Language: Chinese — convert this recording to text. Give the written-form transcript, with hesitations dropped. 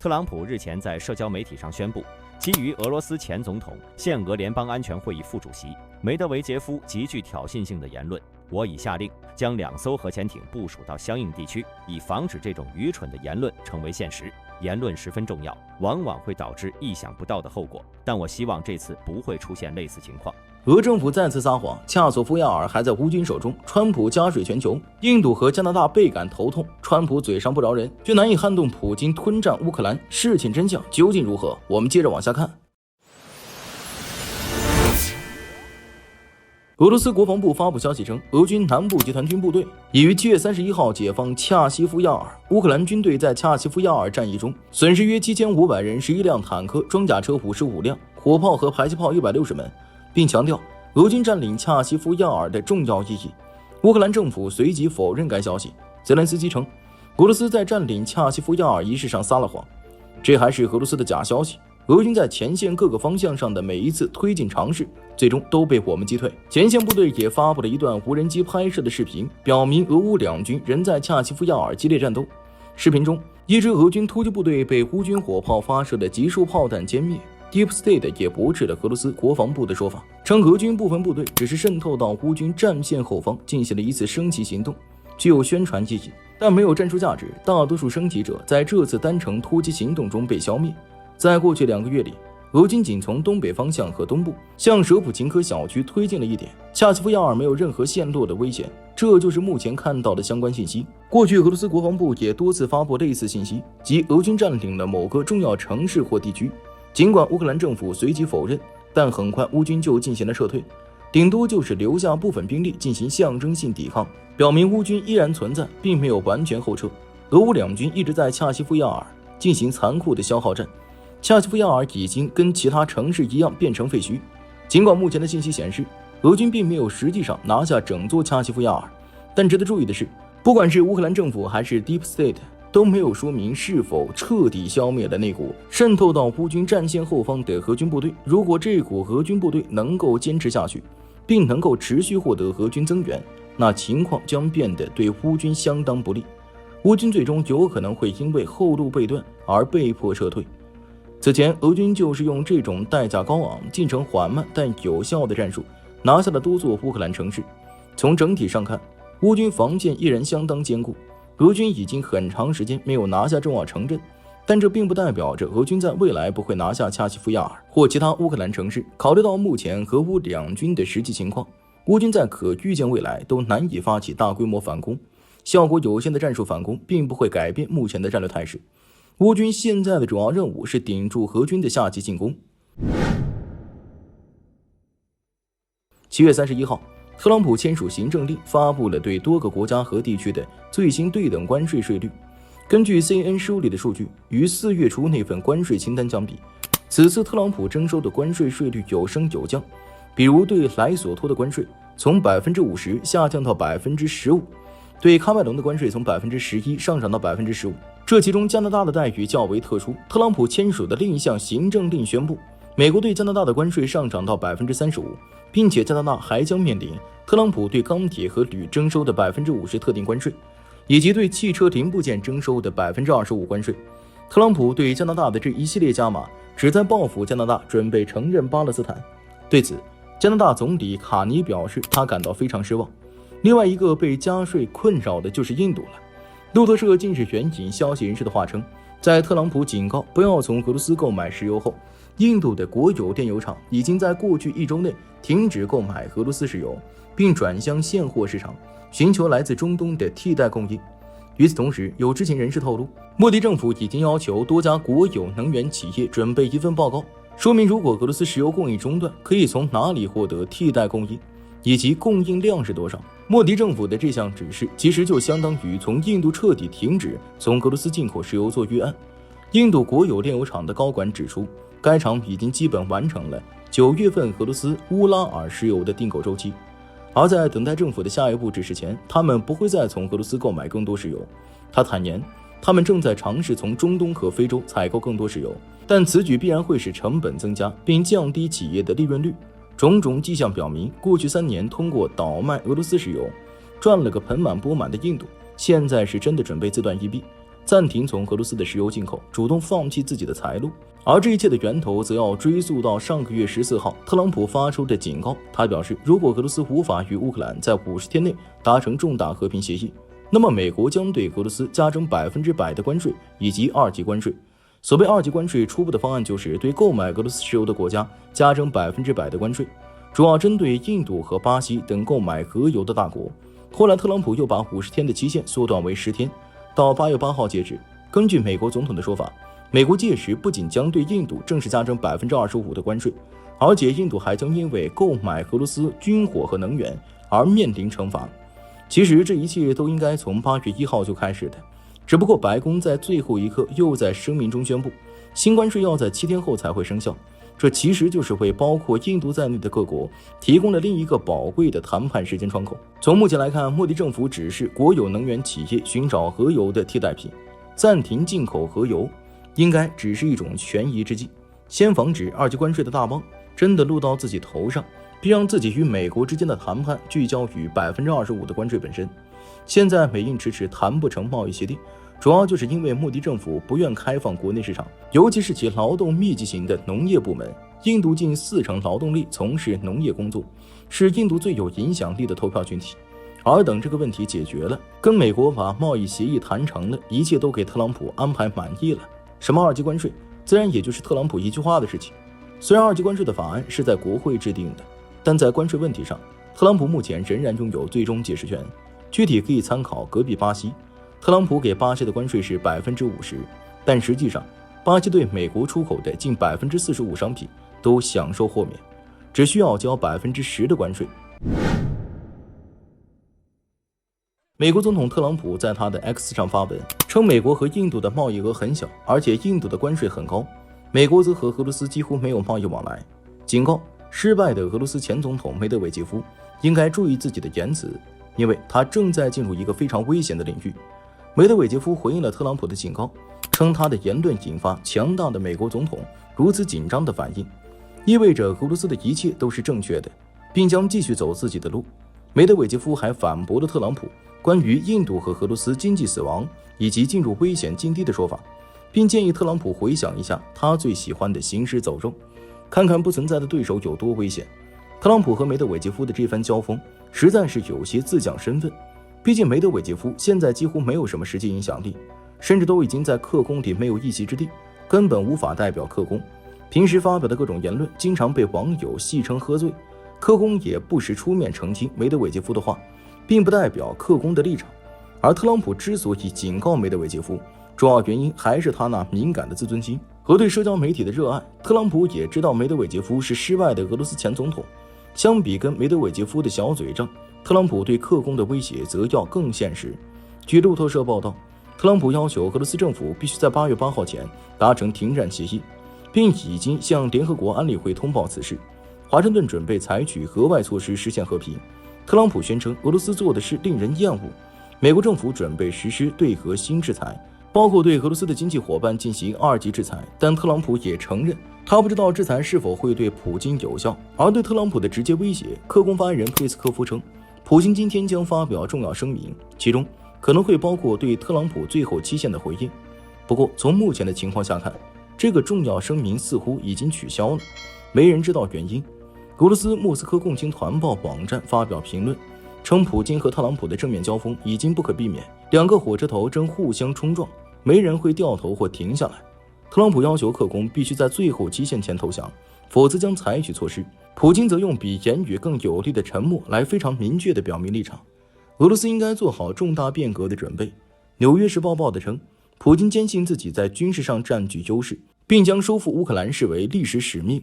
特朗普日前在社交媒体上宣布，基于俄罗斯前总统、现俄联邦安全会议副主席梅德韦杰夫极具挑衅性的言论，我已下令将2艘核潜艇部署到相应地区，以防止这种愚蠢的言论成为现实。言论十分重要，往往会导致意想不到的后果，但我希望这次不会出现类似情况。俄政府再次撒谎，恰索夫亚尔还在乌军手中，川普加税全球，印度和加拿大倍感头痛，川普嘴上不饶人，却难以撼动普京吞占乌克兰，事情真相究竟如何？我们接着往下看。俄罗斯国防部发布消息称，俄军南部集团军部队已于7月31号解放恰西夫亚尔。乌克兰军队在恰西夫亚尔战役中损失约7500人，11辆坦克、装甲车55辆，火炮和迫击炮160门，并强调俄军占领恰西夫亚尔的重要意义。乌克兰政府随即否认该消息。泽连斯基称，俄罗斯在占领恰西夫亚尔一事上撒了谎，这还是俄罗斯的假消息。俄军在前线各个方向上的每一次推进尝试，最终都被我们击退。前线部队也发布了一段无人机拍摄的视频，表明俄乌两军仍在恰西夫亚尔激烈战斗。视频中，一支俄军突击部队被乌军火炮发射的集束炮弹歼灭。Deep State 也驳斥了俄罗斯国防部的说法，称俄军部分部队只是渗透到乌军战线后方进行了一次升级行动，具有宣传意义，但没有战术价值。大多数升级者在这次单程突击行动中被消灭。在过去2个月里，俄军仅从东北方向和东部向舍普琴科小区推进了一点，恰西夫亚尔没有任何陷落的危险，这就是目前看到的相关信息。过去俄罗斯国防部也多次发布类似信息，即俄军占领了某个重要城市或地区。尽管乌克兰政府随即否认，但很快乌军就进行了撤退，顶多就是留下部分兵力进行象征性抵抗，表明乌军依然存在，并没有完全后撤。俄乌两军一直在恰西夫亚尔进行残酷的消耗战，恰西夫亚尔已经跟其他城市一样变成废墟。尽管目前的信息显示，俄军并没有实际上拿下整座恰西夫亚尔，但值得注意的是，不管是乌克兰政府还是 Deep State 都没有说明是否彻底消灭了那股渗透到乌军战线后方的俄军部队。如果这股俄军部队能够坚持下去，并能够持续获得俄军增援，那情况将变得对乌军相当不利。乌军最终有可能会因为后路被断而被迫撤退。此前，俄军就是用这种代价高昂、进程缓慢但有效的战术，拿下了多座乌克兰城市。从整体上看，乌军防线依然相当坚固。俄军已经很长时间没有拿下重要城镇，但这并不代表着俄军在未来不会拿下恰西夫亚尔或其他乌克兰城市。考虑到目前俄乌两军的实际情况，乌军在可预见未来都难以发起大规模反攻，效果有限的战术反攻并不会改变目前的战略态势。乌军现在的主要任务是顶住俄军的夏季进攻。7月31号，特朗普签署行政令，发布了对多个国家和地区的最新对等关税税率。根据 CNN 梳理的数据，与4月初那份关税清单相比，此次特朗普征收的关税税率有升有降。比如对莱索托的关税从 50% 下降到 15%， 对喀麦隆的关税从 11% 上涨到 15%。这其中加拿大的待遇较为特殊，特朗普签署的另一项行政令宣布，美国对加拿大的关税上涨到 35%， 并且加拿大还将面临特朗普对钢铁和铝征收的 50% 特定关税，以及对汽车零部件征收的 25% 关税。特朗普对加拿大的这一系列加码，旨在报复加拿大准备承认巴勒斯坦。对此，加拿大总理卡尼表示他感到非常失望。另外一个被加税困扰的就是印度了。路透社近日援引消息人士的话称，在特朗普警告不要从俄罗斯购买石油后，印度的国有炼油厂已经在过去1周内停止购买俄罗斯石油，并转向现货市场，寻求来自中东的替代供应。与此同时，有知情人士透露，莫迪政府已经要求多家国有能源企业准备一份报告，说明如果俄罗斯石油供应中断，可以从哪里获得替代供应，以及供应量是多少。莫迪政府的这项指示其实就相当于从印度彻底停止从俄罗斯进口石油做预案。印度国有炼油厂的高管指出，该厂已经基本完成了9月份俄罗斯乌拉尔石油的订购周期，而在等待政府的下一步指示前，他们不会再从俄罗斯购买更多石油。他坦言，他们正在尝试从中东和非洲采购更多石油，但此举必然会使成本增加，并降低企业的利润率。种种迹象表明，过去3年通过倒卖俄罗斯石油赚了个盆满钵满的印度，现在是真的准备自断一臂。暂停从俄罗斯的石油进口，主动放弃自己的财路。而这一切的源头则要追溯到上个月14号特朗普发出的警告。他表示，如果俄罗斯无法与乌克兰在50天内达成重大和平协议，那么美国将对俄罗斯加征100%的关税以及2级关税。所谓2级关税，初步的方案就是对购买俄罗斯石油的国家加征100%的关税，主要针对印度和巴西等购买俄油的大国。后来特朗普又把50天的期限缩短为10天，到8月8号截止。根据美国总统的说法，美国届时不仅将对印度正式加征25%的关税，而且印度还将因为购买俄罗斯军火和能源而面临惩罚。其实这一切都应该从8月1号就开始的，只不过白宫在最后一刻又在声明中宣布，新关税要在7天后才会生效。这其实就是为包括印度在内的各国提供了另一个宝贵的谈判时间窗口。从目前来看，莫迪政府指示国有能源企业寻找俄油的替代品，暂停进口俄油应该只是一种权宜之计，先防止2级关税的大棒真的落到自己头上，并让自己与美国之间的谈判聚焦于25%的关税本身。现在美印迟迟谈不成贸易协定，主要就是因为莫迪政府不愿开放国内市场，尤其是其劳动密集型的农业部门。印度近40%劳动力从事农业工作，是印度最有影响力的投票群体。而等这个问题解决了，跟美国把贸易协议谈成了，一切都给特朗普安排满意了，什么2级关税自然也就是特朗普一句话的事情。虽然2级关税的法案是在国会制定的，但在关税问题上，特朗普目前仍然拥有最终解释权。具体可以参考隔壁巴西，特朗普给巴西的关税是50%，但实际上巴西对美国出口的近45%商品都享受豁免，只需要交10%的关税。美国总统特朗普在他的 X 上发文称，美国和印度的贸易额很小，而且印度的关税很高，美国则和俄罗斯几乎没有贸易往来，警告失败的俄罗斯前总统梅德韦杰夫应该注意自己的言辞，因为他正在进入一个非常危险的领域。梅德韦杰夫回应了特朗普的警告，称他的言论引发强大的美国总统如此紧张的反应，意味着俄罗斯的一切都是正确的，并将继续走自己的路。梅德韦杰夫还反驳了特朗普关于印度和俄罗斯经济死亡以及进入危险境地的说法，并建议特朗普回想一下他最喜欢的行尸走肉，看看不存在的对手有多危险。特朗普和梅德韦杰夫的这番交锋实在是有些自降身份，毕竟梅德韦杰夫现在几乎没有什么实际影响力，甚至都已经在克宫里没有一席之地，根本无法代表克宫。平时发表的各种言论经常被网友戏称喝醉，克宫也不时出面澄清梅德韦杰夫的话并不代表克宫的立场。而特朗普之所以警告梅德韦杰夫，主要原因还是他那敏感的自尊心和对社交媒体的热爱。特朗普也知道梅德韦杰夫是失败的俄罗斯前总统，相比跟梅德韦杰夫的小嘴仗，特朗普对克宫的威胁则要更现实。据路透社报道，特朗普要求俄罗斯政府必须在8月8号前达成停战协议，并已经向联合国安理会通报此事。华盛顿准备采取额外措施实现和平。特朗普宣称俄罗斯做的事令人厌恶，美国政府准备实施对俄新制裁，包括对俄罗斯的经济伙伴进行2级制裁。但特朗普也承认，他不知道制裁是否会对普京有效。而对特朗普的直接威胁，克宫发言人佩斯科夫称，普京今天将发表重要声明，其中可能会包括对特朗普最后期限的回应。不过从目前的情况下看，这个重要声明似乎已经取消了，没人知道原因。俄罗斯莫斯科共青团报网站发表评论称，普京和特朗普的正面交锋已经不可避免，两个火车头正互相冲撞，没人会掉头或停下来。特朗普要求克宫必须在最后期限前投降，否则将采取措施。普京则用比言语更有力的沉默来非常明确地表明立场。俄罗斯应该做好重大变革的准备。纽约时报报道称，普京坚信自己在军事上占据优势，并将收复乌克兰视为历史使命。